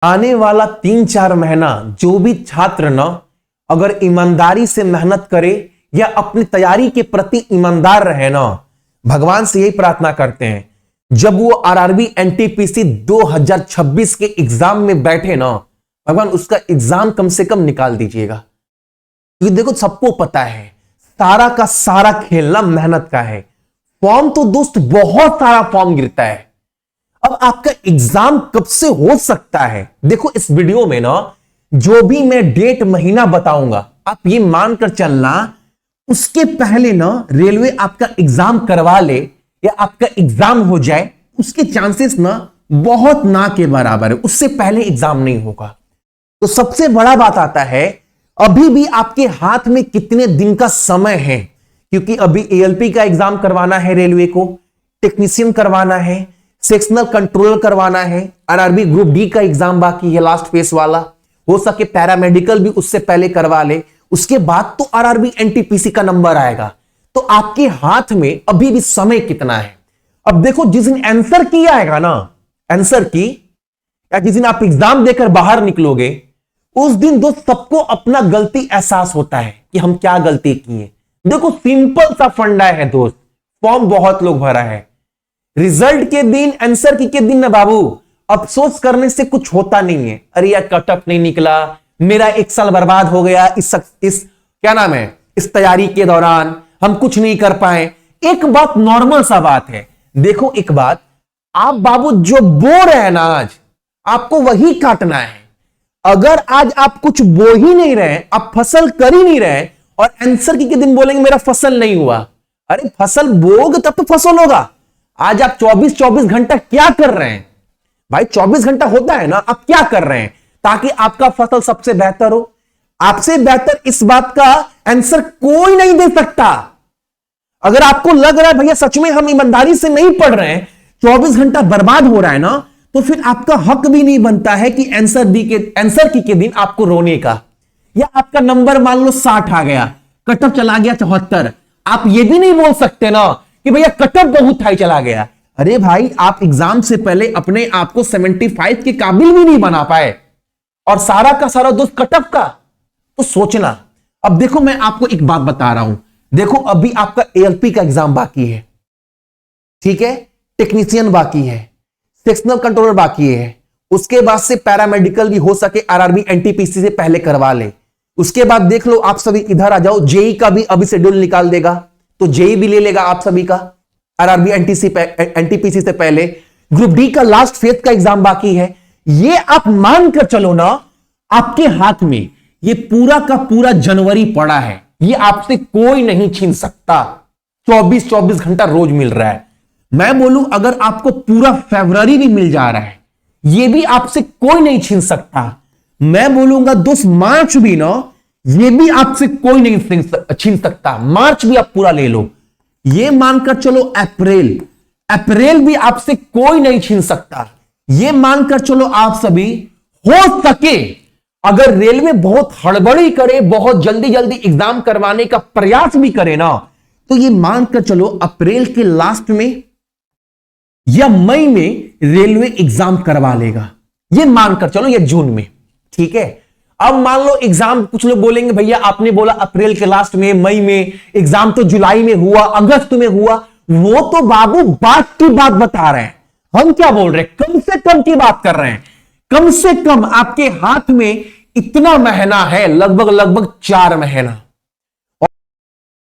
आने वाला 3-4 महीना जो भी छात्र न अगर ईमानदारी से मेहनत करे या अपनी तैयारी के प्रति ईमानदार रहे ना, भगवान से यही प्रार्थना करते हैं जब वो आरआरबी एनटीपीसी 2026 के एग्जाम में बैठे ना, भगवान उसका एग्जाम कम से कम निकाल दीजिएगा। क्योंकि देखो सबको पता है सारा का सारा खेलना मेहनत का है। फॉर्म तो दोस्त बहुत सारा फॉर्म गिरता है। अब आपका एग्जाम कब से हो सकता है? देखो इस वीडियो में ना जो भी मैं डेट महीना बताऊंगा आप ये मानकर चलना उसके पहले ना रेलवे आपका एग्जाम करवा ले या आपका एग्जाम हो जाए उसके चांसेस ना बहुत ना के बराबर है। उससे पहले एग्जाम नहीं होगा। तो सबसे बड़ा बात आता है अभी भी आपके हाथ में कितने दिन का समय है, क्योंकि अभी एएलपी का एग्जाम करवाना है, रेलवे को टेक्नीशियन करवाना है, सेक्शनल कंट्रोलर करवाना है, आरआरबी ग्रुप डी का एग्जाम बाकी है लास्ट फेस वाला, हो सके पैरामेडिकल भी उससे पहले करवा ले, उसके बाद तो आरआरबी एनटीपीसी का नंबर आएगा। तो आपके हाथ में अभी भी समय कितना है? अब देखो जिस दिन आंसर की आएगा ना, आंसर की या जिस दिन आप एग्जाम देकर बाहर निकलोगे उस दिन दोस्त सबको अपना गलती एहसास होता है कि हम क्या गलती किए। देखो सिंपल सा फंडा है दोस्त, फॉर्म बहुत लोग भरा है, रिजल्ट के दिन आंसर की के दिन ना बाबू अफसोस करने से कुछ होता नहीं है। अरे यार कट ऑफ नहीं निकला, मेरा 1 साल बर्बाद हो गया इस क्या नाम है इस तैयारी के दौरान हम कुछ नहीं कर पाए। एक बात नॉर्मल सा बात है। देखो एक बात, आप बाबू जो बो रहे हैं ना आज आपको वही काटना है। अगर आज आप कुछ बो ही नहीं रहे, आप फसल कर ही नहीं रहे और आंसर की के दिन बोलेंगे मेरा फसल नहीं हुआ, अरे फसल बोगे तब तो फसल होगा। आज आप 24 घंटा क्या कर रहे हैं भाई? 24 घंटा होता है ना, आप क्या कर रहे हैं ताकि आपका फसल सबसे बेहतर हो? आपसे बेहतर इस बात का आंसर कोई नहीं दे सकता। अगर आपको लग रहा है भैया सच में हम ईमानदारी से नहीं पढ़ रहे हैं, 24 घंटा बर्बाद हो रहा है ना, तो फिर आपका हक भी नहीं बनता है कि आंसर की के दिन आपको रोने का। या आपका नंबर मान लो 60 आ गया, कट ऑफ चला गया 74, आप ये भी नहीं बोल सकते ना कि भैया कट ऑफ बहुत हाई चला गया। अरे भाई आप एग्जाम से पहले अपने आप को 75 के काबिल भी नहीं बना पाए और सारा का सारा दोस्त कट ऑफ का, तो सोचना। अब देखो मैं आपको एक बात बता रहा हूं, देखो अभी आपका एएलपी का एग्जाम बाकी है, ठीक है, टेक्नीशियन बाकी है, सेक्शनल कंट्रोलर बाकी है, उसके बाद से पैरामेडिकल भी हो सके आरआरबी एनटीपीसी से पहले करवा ले। उसके बाद देख लो आप सभी इधर आ जाओ, जेई का भी अभी शेड्यूल निकाल देगा तो जेई भी ले लेगा आप सभी का आरआरबी एनटीपीसी से पहले। ग्रुप डी का लास्ट फेज का एग्जाम बाकी है। ये आप मानकर चलो ना आपके हाथ में ये पूरा का पूरा जनवरी पड़ा है, ये आपसे कोई नहीं छीन सकता। 24 घंटा रोज मिल रहा है। मैं बोलूं अगर आपको पूरा फरवरी भी मिल जा रहा है ये भी आपसे कोई नहीं छीन सकता। मैं बोलूंगा दोस्त मार्च भी ना ये भी आपसे कोई नहीं छीन सकता। मार्च भी आप पूरा ले लो, ये मानकर चलो अप्रैल भी आपसे कोई नहीं छीन सकता। ये मानकर चलो आप सभी हो सके अगर रेलवे बहुत हड़बड़ी करे, बहुत जल्दी एग्जाम करवाने का प्रयास भी करे ना, तो ये मानकर चलो अप्रैल के लास्ट में या मई में रेलवे एग्जाम करवा लेगा। ये मानकर चलो या जून में, ठीक है। अब मान लो एग्जाम, कुछ लोग बोलेंगे भैया आपने बोला अप्रैल के लास्ट में, मई में, एग्जाम तो जुलाई में हुआ, अगस्त में हुआ। वो तो बाबू बात की बात बता रहे हैं, हम क्या बोल रहे हैं, कम से कम की बात कर रहे हैं। कम से कम आपके हाथ में इतना महीना है, लगभग 4 महीना।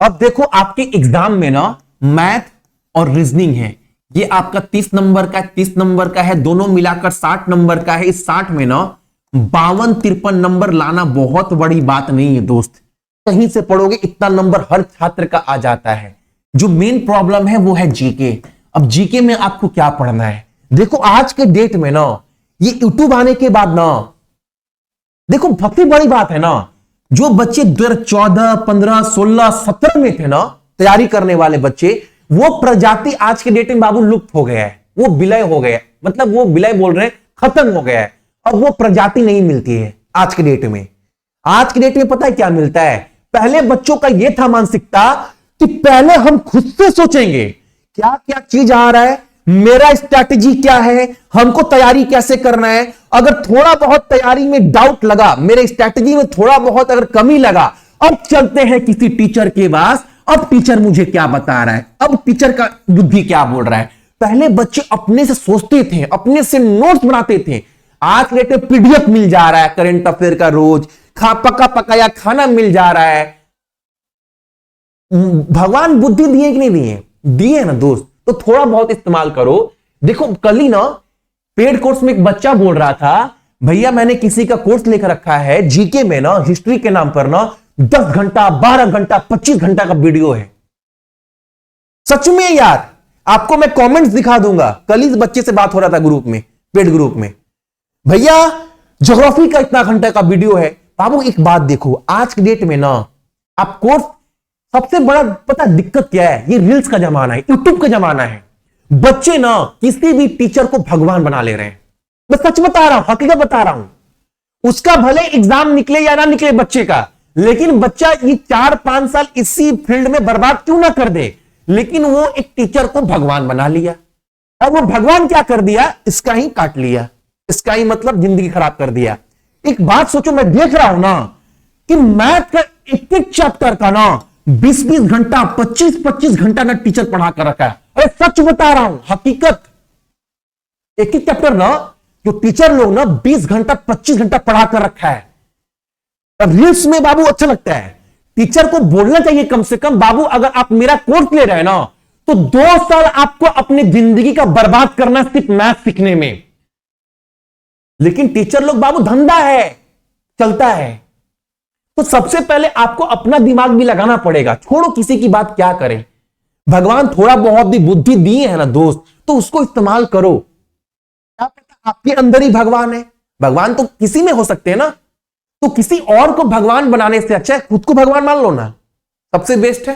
अब देखो आपके एग्जाम में ना मैथ और रीजनिंग है, ये आपका 30 नंबर का 30 नंबर का है, दोनों मिलाकर 60 नंबर का है। इस 60 में ना 52-53 नंबर लाना बहुत बड़ी बात नहीं है दोस्त। कहीं से पढ़ोगे इतना नंबर हर छात्र का आ जाता है। जो मेन प्रॉब्लम है वो है जीके। अब जीके में आपको क्या पढ़ना है? देखो आज के डेट में ना ये यूट्यूब आने के बाद ना, देखो सबसे बड़ी बात है ना, जो बच्चे 2014, 15, 16, 17 में थे ना तैयारी करने वाले बच्चे, वो प्रजाति आज के डेट में बाबू लुप्त हो गया है, वो विलय हो गया है। मतलब वो विलय बोल रहे हैं, खत्म हो गया है। अब वो प्रजाति नहीं मिलती है आज के डेट में। आज के डेट में पता है क्या मिलता है? पहले बच्चों का यह था मानसिकता कि पहले हम खुद से सोचेंगे क्या क्या चीज आ रहा है, मेरा स्ट्रैटेजी क्या है, हमको तैयारी कैसे करना है। अगर थोड़ा बहुत तैयारी में डाउट लगा, मेरे स्ट्रैटेजी में थोड़ा बहुत अगर कमी लगा, अब चलते हैं किसी टीचर के पास। अब टीचर मुझे क्या बता रहा है, अब टीचर का बुद्धि क्या बोल रहा है। पहले बच्चे अपने से सोचते थे, अपने से नोट्स बनाते थे। आज के डेट में पीडीएफ मिल जा रहा है, करंट अफेयर का रोज पका पकाया खाना मिल जा रहा है। भगवान बुद्धि दिए कि नहीं दिए? दिए ना दोस्त। तो थोड़ा बहुत इस्तेमाल करो। देखो कल ही ना पेड कोर्स में एक बच्चा बोल रहा था, भैया मैंने किसी का कोर्स लेकर रखा है जीके में ना, हिस्ट्री के नाम पर ना 10 घंटा 12 घंटा 25 घंटा का वीडियो है। सच में यार, आपको मैं कमेंट्स दिखा दूंगा। कल ही इस बच्चे से बात हो रहा था ग्रुप में, पेड ग्रुप में, भैया ज्योग्राफी का इतना घंटे का वीडियो है। बाबू एक बात देखो, आज की डेट में ना आप कोर्स, सबसे बड़ा पता दिक्कत क्या है, ये रील्स का जमाना है, यूट्यूब का जमाना है। बच्चे ना किसी भी टीचर को भगवान बना ले रहे हैं। मैं सच बता रहा हूं, हकीकत बता रहा हूं। उसका भले एग्जाम निकले या ना निकले बच्चे का, लेकिन बच्चा ये 4-5 साल इसी फील्ड में बर्बाद क्यों ना कर दे, लेकिन वो एक टीचर को भगवान बना लिया। अब वो भगवान क्या कर दिया, इसका ही काट लिया, इसका ही मतलब जिंदगी खराब कर दिया। एक बात सोचो, मैं देख रहा हूं ना कि मैथ का एक एक चैप्टर का ना 20-20 घंटा 25-25 घंटा ना टीचर पढ़ा कर रखा है। अरे सच बता रहा हूं, हकीकत। एक एक चैप्टर ना जो टीचर लोग ना 20 घंटा 25 घंटा पढ़ा कर रखा है। रील्स में बाबू अच्छा लगता है, टीचर को बोलना चाहिए कम से कम, बाबू अगर आप मेरा कोर्स ले रहे हैं ना तो 2 साल आपको अपनी जिंदगी का बर्बाद करना सिर्फ मैथ सीखने में। लेकिन टीचर लोग बाबू धंधा है, चलता है। तो सबसे पहले आपको अपना दिमाग भी लगाना पड़ेगा। छोड़ो किसी की बात क्या करें, भगवान थोड़ा बहुत भी बुद्धि दी है ना दोस्त, तो उसको इस्तेमाल करो। क्या पता आपके अंदर ही भगवान है। भगवान तो किसी में हो सकते हैं ना, तो किसी और को भगवान बनाने से अच्छा है खुद को भगवान मान लो ना, सबसे बेस्ट है।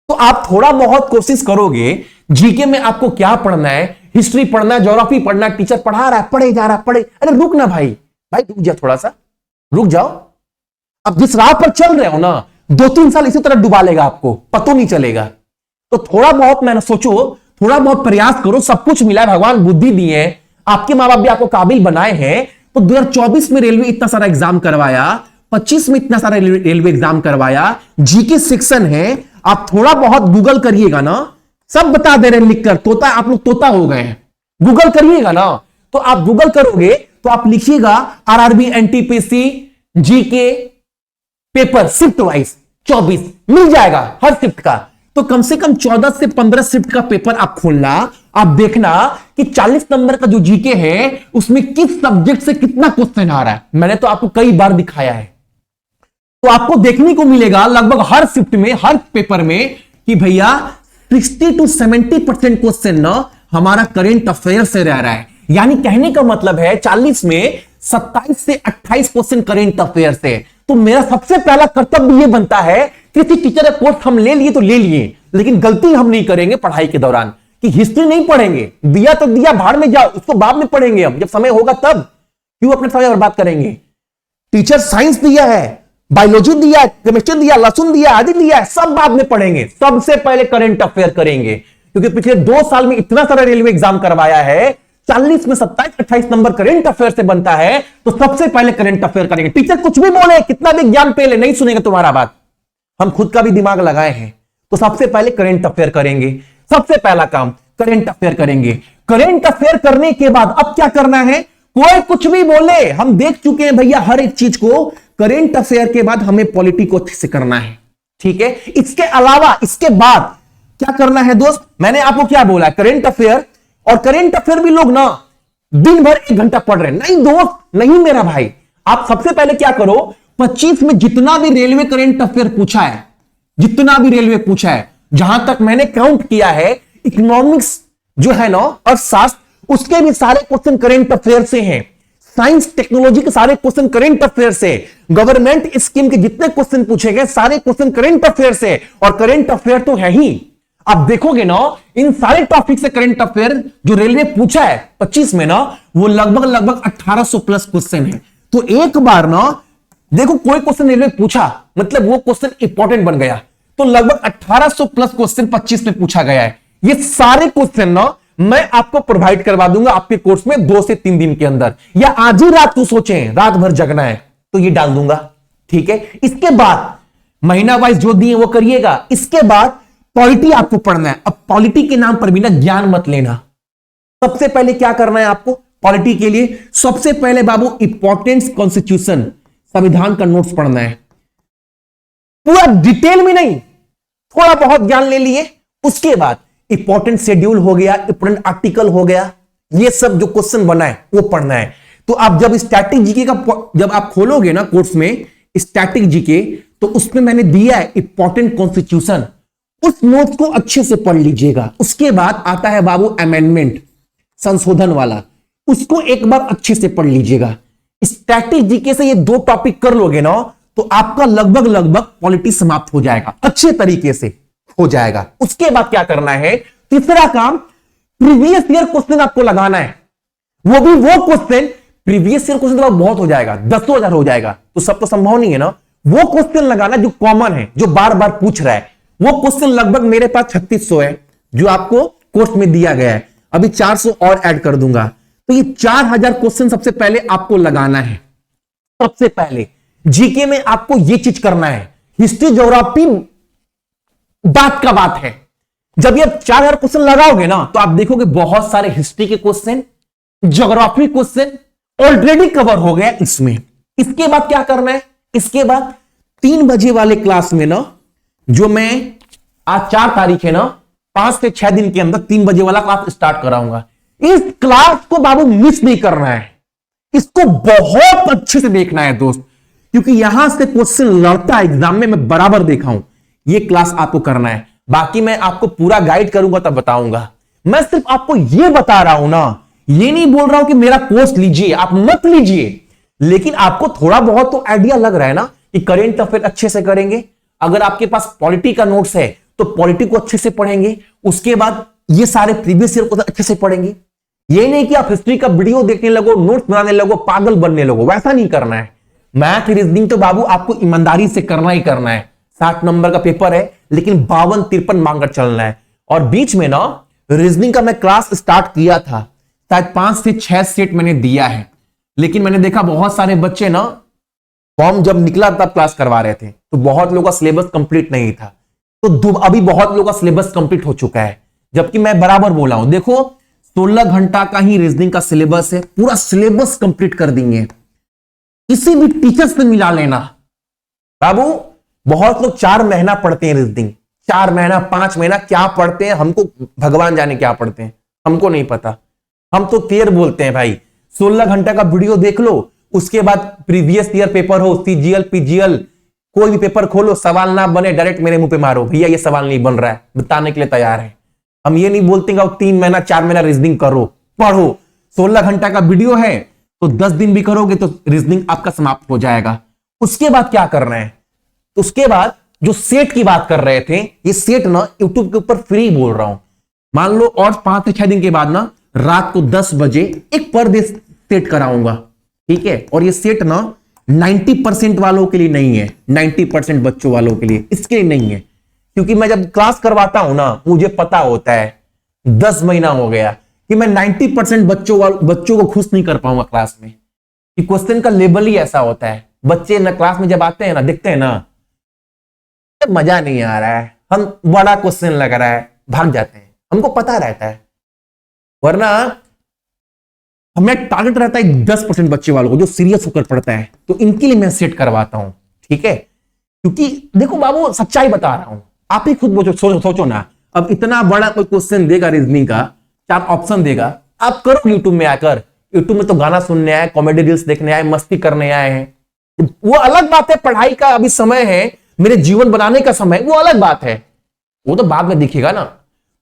तो आप थोड़ा बहुत कोशिश करोगे। जीके में आपको क्या पढ़ना है, हिस्ट्री पढ़ना है, ज्योग्राफी पढ़ना है, टीचर पढ़ा रहा है, पढ़े जा रहा है, पढ़े। अरे रुक ना भाई, रुक जा, थोड़ा सा रुक जाओ। अब जिस राह पर चल रहे हो ना 2-3 साल इसी तरह डुबा लेगा, आपको पता नहीं चलेगा। तो थोड़ा बहुत मैंने सोचो, थोड़ा बहुत प्रयास करो। सब कुछ मिला है, भगवान बुद्धि दी है, आपके माँ बाप भी आपको काबिल बनाए हैं। तो 2024 में रेलवे इतना सारा एग्जाम करवाया, 25 में इतना सारा रेलवे एग्जाम करवाया, जीके सेक्शन है। आप थोड़ा बहुत गूगल करिएगा ना, सब बता दे रहे हैं लिखकर। तोता, आप लोग तोता हो गए हैं। गूगल करिएगा ना, तो आप गूगल करोगे तो आप लिखिएगा RRB, NTPC, GK paper shift wise 24 मिल जाएगा हर शिफ्ट का। तो कम से कम 14 से 15 शिफ्ट का पेपर आप खोलना, आप देखना कि 40 नंबर का जो जीके है उसमें किस सब्जेक्ट से कितना क्वेश्चन आ रहा है। मैंने तो आपको कई बार दिखाया है। तो आपको देखने को मिलेगा लगभग हर शिफ्ट में, हर पेपर में, कि भैया 60 to 70% क्वेश्चन ना हमारा करेंट अफेयर से रह रहा है। यानी कहने का मतलब है 40 में 27 से 28 क्वेश्चन करेंट अफेयर से। तो मेरा सबसे पहला कर्तव्य यह बनता है, किसी टीचर का कोर्स हम ले लिए तो ले लिए, लेकिन गलती हम नहीं करेंगे पढ़ाई के दौरान कि हिस्ट्री नहीं पढ़ेंगे। दिया तो दिया, भाड़ में जाओ, उसको बाद में पढ़ेंगे हम, जब समय होगा तब। क्यों अपने समय बर्बाद करेंगे। टीचर साइंस दिया है, बायोलॉजी दिया है, केमिस्ट्री दिया, लहसुन दिया, आदि दिया है, सब बाद में पढ़ेंगे। सबसे पहले करंट अफेयर करेंगे, क्योंकि पिछले 2 साल में इतना सारा रेलवे एग्जाम करवाया है। 40 में 27-28 नंबर करंट अफेयर से बनता है। तो सबसे पहले करंट अफेयर करेंगे। टीचर कुछ भी बोले, कितना भी ज्ञान पे ले, नहीं सुनेगा तुम्हारा बात। हम खुद का भी दिमाग लगाए हैं। तो सबसे पहले करंट अफेयर करेंगे। सबसे पहला काम करंट अफेयर करेंगे। करंट अफेयर करने के बाद अब क्या करना है, कोई कुछ भी बोले, हम देख चुके हैं भैया हर एक चीज को। करंट अफेयर के बाद हमें पॉलिटी को अच्छे से करना है, ठीक है। इसके अलावा इसके बाद क्या करना है दोस्त, मैंने आपको क्या बोला, करंट अफेयर। और करंट अफेयर भी लोग ना दिन भर 1 घंटा पढ़ रहे हैं। नहीं दोस्त, नहीं मेरा भाई। आप सबसे पहले क्या करो, 25 में जितना भी रेलवे करंट अफेयर पूछा है, जितना भी रेलवे पूछा है, जहां तक मैंने काउंट किया है, इकोनॉमिक्स जो है ना और शास्त्र, उसके भी सारे क्वेश्चन करंट अफेयर से हैं। साइंस टेक्नोलॉजी के सारे क्वेश्चन करंट अफेयर से। गवर्नमेंट स्कीम के जितने क्वेश्चन पूछे गए सारे क्वेश्चन करंट अफेयर से। और करंट अफेयर तो है ही, आप देखोगे ना इन सारे टॉपिक से करंट अफेयर जो रेलवे पूछा है 25 में ना, वो लगभग 1800 प्लस क्वेश्चन है। तो एक बार ना देखो, कोई क्वेश्चन रेलवे पूछा मतलब वो क्वेश्चन इंपॉर्टेंट बन गया। तो लगभग 1800 प्लस क्वेश्चन 25 में पूछा गया है। ये सारे क्वेश्चन ना मैं आपको प्रोवाइड करवा दूंगा आपके कोर्स में 2 से 3 दिन के अंदर, या आज ही रात को सोचें रात भर जगना है तो ये डाल दूंगा। ठीक है, इसके बाद महीना वाइज जो दिए वो करिएगा। इसके बाद पॉलिटी आपको पढ़ना है। अब पॉलिटी के नाम पर भी ना ज्ञान मत लेना। सबसे पहले क्या करना है आपको पॉलिटी के लिए? सबसे पहले बाबू इंपॉर्टेंस कॉन्स्टिट्यूशन, संविधान का नोट्स पढ़ना है। पूरा डिटेल में नहीं, थोड़ा बहुत ज्ञान ले लिए। उसके बाद इंपॉर्टेंट शेड्यूल हो गया, इंपॉर्टेंट आर्टिकल हो गया, ये सब जो क्वेश्चन बना है वो पढ़ना है। तो आप जब स्टैटिक जीके का जब आप खोलोगे ना कोर्स में स्टैटिक जीके, तो उसमें मैंने दिया है इंपॉर्टेंट कॉन्स्टिट्यूशन, उस नोट्स को अच्छे से पढ़ लीजिएगा। उसके बाद आता है बाबू अमेंडमेंट, संशोधन वाला, उसको एक बार अच्छे से पढ़ लीजिएगा। स्टैटिक जीके से ये 2 टॉपिक कर लोगे ना तो आपका लगभग पॉलिटी समाप्त हो जाएगा, अच्छे तरीके से हो जाएगा। उसके बाद क्या करना है? तीसरा काम, प्रीवियस ईयर क्वेश्चन आपको लगाना है। वो भी वो क्वेश्चन, प्रीवियस ईयर क्वेश्चन तो बहुत हो जाएगा, 10,000 हो जाएगा, तो सब तो संभव नहीं है ना। वो क्वेश्चन लगाना जो कॉमन है, जो बार बार पूछ रहा है। वो क्वेश्चन लगभग मेरे पास 3600 है जो आपको कोर्स में दिया गया है। अभी 400 और ऐड कर दूंगा, तो ये 4000 क्वेश्चन सबसे पहले आपको लगाना है। सबसे पहले जीके में आपको ये चीज करना है। हिस्ट्री ज्योग्राफी बात का बात है, जब ये 4000 क्वेश्चन लगाओगे ना तो आप देखोगे बहुत सारे हिस्ट्री के question, geography question already cover हो गया इसमें। इसके बाद क्या करना है? इसके बाद 3 बजे वाले क्लास में ना, जो मैं आज 4 तारीख है ना, 5 से 6 दिन के अंदर 3 बजे वाला क्लास स्टार्ट कराऊंगा। इस क्लास को बाबू मिस नहीं करना है, इसको बहुत अच्छे से देखना है दोस्त, क्योंकि यहां से क्वेश्चन लड़ता है एग्जाम में, मैं बराबर देखा हूं। ये क्लास आपको करना है, बाकी मैं आपको पूरा गाइड करूंगा तब बताऊंगा। मैं सिर्फ आपको ये बता रहा हूं ना, ये नहीं बोल रहा हूं कि मेरा कोर्स लीजिए, आप मत लीजिए, लेकिन आपको थोड़ा बहुत तो आइडिया लग रहा है ना कि करेंट अफेयर अच्छे से करेंगे। अगर आपके पास पॉलिटी का नोट्स है तो पॉलिटी को अच्छे से पढ़ेंगे। उसके बाद ये सारे प्रीवियस ईयर को अच्छे से पढ़ेंगे। ये नहीं कि आप हिस्ट्री का वीडियो देखने लगो, नोट्स बनाने लगो, पागल बनने लगो, वैसा नहीं करना है। मैथ रीजनिंग तो बाबू आपको ईमानदारी से करना ही करना है। 60 नंबर का पेपर है, लेकिन 52-53 मांगकर चलना है। और बीच में ना रीजनिंग का मैं क्लास स्टार्ट किया था, शायद 5 से 6 सेट मैंने दिया है, लेकिन मैंने देखा बहुत सारे बच्चे ना फॉर्म जब निकला तब क्लास करवा रहे थे, तो बहुत लोगों का सिलेबस कंप्लीट नहीं था। तो अभी बहुत लोगों का सिलेबस कंप्लीट हो चुका है, जबकि मैं बराबर बोला हूं। देखो 16 घंटा का ही रीजनिंग का सिलेबस है, पूरा सिलेबस कंप्लीट कर देंगे। किसी भी टीचर से मिला लेना बाबू। बहुत लोग 4 महीना पढ़ते हैं रीजनिंग, 4 महीना 5 महीना क्या पढ़ते हैं, हमको भगवान जाने क्या पढ़ते हैं, हमको नहीं पता। हम तो क्लियर बोलते हैं भाई, 16 घंटा का वीडियो देख लो, उसके बाद प्रीवियस ईयर पेपर हो, सीजीएल पीजीएल कोई भी पेपर खोलो, सवाल ना बने डायरेक्ट मेरे मुंह पे मारो, भैया ये सवाल नहीं बन रहा है, बताने के लिए तैयार है। हम ये नहीं बोलते कि 3 महीना 4 महीना रीजनिंग करो, पढ़ो। 16 घंटा का वीडियो है तो 10 दिन भी करोगे तो रीजनिंग आपका समाप्त हो जाएगा। उसके बाद क्या करना है? उसके बाद जो सेट की बात कर रहे थे, ये सेट ना यूट्यूब के ऊपर फ्री बोल रहा हूं। मान लो और 5 से 6 दिन के बाद ना रात को 10 बजे एक पर डे सेट कराऊंगा, ठीक है। और ये सेट ना 90% वालों के लिए नहीं है, 90% बच्चों वालों के लिए, इसके लिए नहीं है। क्योंकि मैं जब क्लास करवाता हूं ना, मुझे पता होता है 10 महीना हो गया कि मैं 90% बच्चों को खुश नहीं कर पाऊंगा क्लास में, कि क्वेश्चन का लेवल ही ऐसा होता है। बच्चे ना क्लास में जब आते हैं ना, देखते हैं ना मजा नहीं आ रहा है, हम बड़ा क्वेश्चन लग रहा है, भाग जाते हैं। हमको पता रहता है, वरना हमें टारगेट रहता है 10% बच्चे वालों को जो सीरियस होकर पढ़ता है, तो इनके लिए मैं सेट करवाता हूं, ठीक है। क्योंकि देखो बाबू, सच्चाई बता रहा हूं, आप ही खुद सोचो ना। अब इतना बड़ा कोई क्वेश्चन देगा रीजनिंग का, 4 ऑप्शन देगा, आप करो यूट्यूब में आकर। यूट्यूब में तो गाना सुनने आए, कॉमेडी रील्स देखने आए, मस्ती करने आए हैं, वो अलग बात है। पढ़ाई का अभी समय है, मेरे जीवन बनाने का समय, वो अलग बात है, वो तो बाद में दिखेगा ना।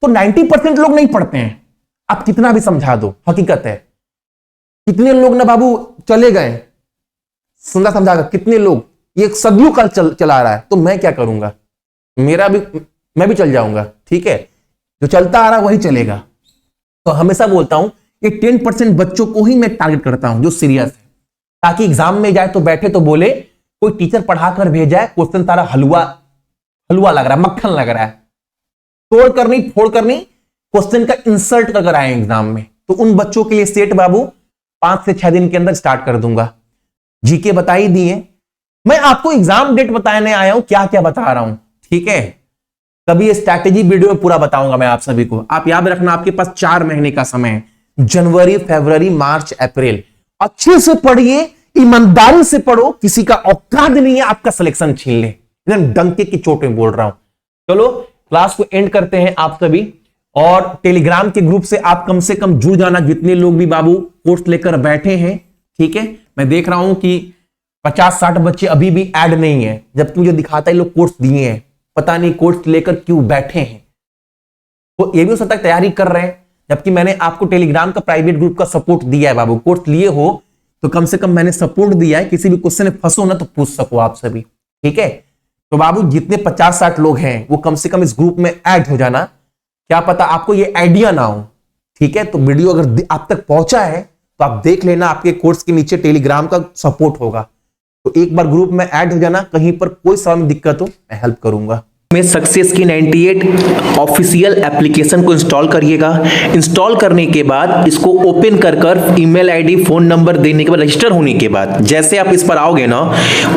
तो 90% लोग नहीं पढ़ते हैं, आप कितना भी समझा दो, हकीकत है। कितने लोग ना बाबू चले गए, समझा कितने लोग, ये सदियों काल चला रहा है, तो मैं क्या करूंगा, मैं भी चल जाऊंगा, ठीक है। जो चलता आ रहा वही चलेगा। तो हमेशा बोलता हूं कि 10% बच्चों को ही मैं टारगेट करता हूं जो सीरियस है, ताकि एग्जाम में जाए तो बैठे तो बोले कोई टीचर पढ़ाकर भेजा है, क्वेश्चन तारा हलवा लग रहा है, मक्खन लग रहा है, तोड़ कर नहीं फोड़ कर नहीं, क्वेश्चन का इंसर्ट कर आए एग्जाम में, तो उन बच्चों के लिए सेट बाबू 5 से 6 दिन के अंदर स्टार्ट कर दूंगा। जीके बता ही दिए, मैं आपको एग्जाम डेट बताने आया हूं, क्या क्या बता रहा हूं, ठीक है। कभी ये स्ट्रैटेजी वीडियो में पूरा बताऊंगा मैं आप सभी को। आप याद रखना, आपके पास 4 महीने का समय है, जनवरी, फरवरी, मार्च, अप्रैल। अच्छे से पढ़िए, ईमानदारी से पढ़ो, किसी का औकात नहीं है आपका सिलेक्शन छीन ले, एकदम डंके की चोट में बोल रहा हूं। चलो क्लास को एंड करते हैं आप सभी, और टेलीग्राम के ग्रुप से आप कम से कम जुड़ जाना, जितने लोग भी बाबू कोर्स लेकर बैठे हैं, ठीक है। मैं देख रहा हूं कि 50-60 बच्चे अभी भी ऐड नहीं है, जबकि मुझे दिखाता है लोग कोर्स दिए हैं, पता नहीं कोर्स लेकर क्यों बैठे हैं। तो ये भी हो सकता है तैयारी कर रहे हैं, जबकि मैंने आपको टेलीग्राम का प्राइवेट ग्रुप का सपोर्ट दिया है बाबू। कोर्स लिए हो तो कम से कम मैंने सपोर्ट दिया है, किसी भी क्वेश्चन में फंसो ना तो पूछ सको आप सभी, ठीक है। तो बाबू जितने 50-60 लोग हैं वो कम से कम इस ग्रुप में ऐड हो जाना, क्या पता आपको ये आइडिया ना हो, ठीक है। तो वीडियो अगर आप तक पहुंचा है तो आप देख लेना, आपके कोर्स के नीचे टेलीग्राम का सपोर्ट होगा, तो एक बार ग्रुप में ऐड हो जाना। कहीं पर कोई समय में दिक्कत हो मैं हेल्प करूंगा। में सक्सेस की 98 ऑफिशियल एप्लीकेशन को इंस्टॉल करिएगा। इंस्टॉल करने के बाद इसको ओपन कर ईमेल आईडी, फोन नंबर देने के बाद, रजिस्टर होने के बाद जैसे आप इस पर आओगे ना,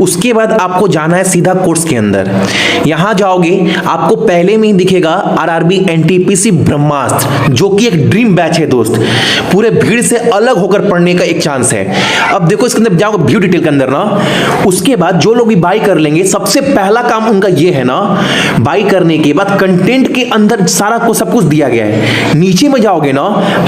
उसके बाद आपको जाना है सीधा कोर्स के अंदर। यहां जाओगे, आपको पहले में ही दिखेगा आरआरबी एनटीपीसी ब्रह्मास्त्र, जो कि एक ड्रीम बैच है दोस्त। पूरे भीड़ से अलग होकर पढ़ने का एक चांस है। अब देखो इसके अंदर जाओगे व्यू डिटेल के अंदर ना, उसके बाद जो लोग भी बाय कर लेंगे, सबसे पहला काम उनका ये है ना, बाई करने के बाद कंटेंट के अंदर सारा को सब कुछ दिया गया है। नीचे में जाओगे ना,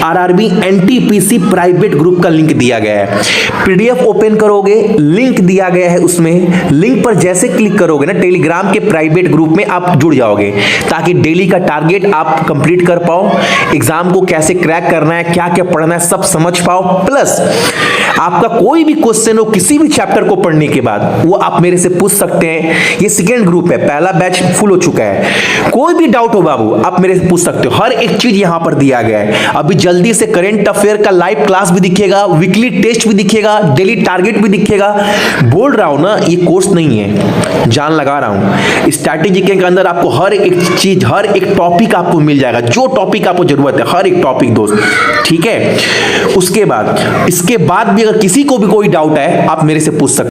आरआरबी एनटीपीसी प्राइवेट ग्रुप का लिंक दिया गया है। पीडीएफ ओपन करोगे, लिंक दिया गया है उसमें। लिंक पर जैसे क्लिक करोगे ना, टेलीग्राम के प्राइवेट ग्रुप में आप जुड़ जाओगे, ताकि डेली का टारगेट आप कंप्लीट कर पाओ, एग्जाम को कैसे क्रैक करना है, क्या क्या पढ़ना है, सब समझ पाओ। प्लस आपका कोई भी क्वेश्चन हो किसी भी चैप्टर को पढ़ने के बाद, वो आप मेरे से पूछ सकते हैं। ये सेकेंड ग्रुप है, पहला बैच फुल हो चुका है। कोई भी डाउट हो बाबू आप मेरे से पूछ सकते हो, हर एक चीज यहां पर दिया गया है। अभी जल्दी से करंट अफेयर का लाइव क्लास भी दिखेगा, वीकली टेस्ट भी दिखेगा, डेली टारगेट भी दिखेगा। बोल रहा हूं ना, ये कोर्स नहीं है, जान लगा रहा हूं। स्ट्रैटेजी के अंदर आपको हर एक चीज, हर एक टॉपिक आपको मिल जाएगा, जो टॉपिक आपको जरूरत है, हर एक टॉपिक दोस्त, ठीक है। उसके बाद, इसके बाद भी अगर किसी को भी कोई डाउट है, आप मेरे से पूछ सकते हैं।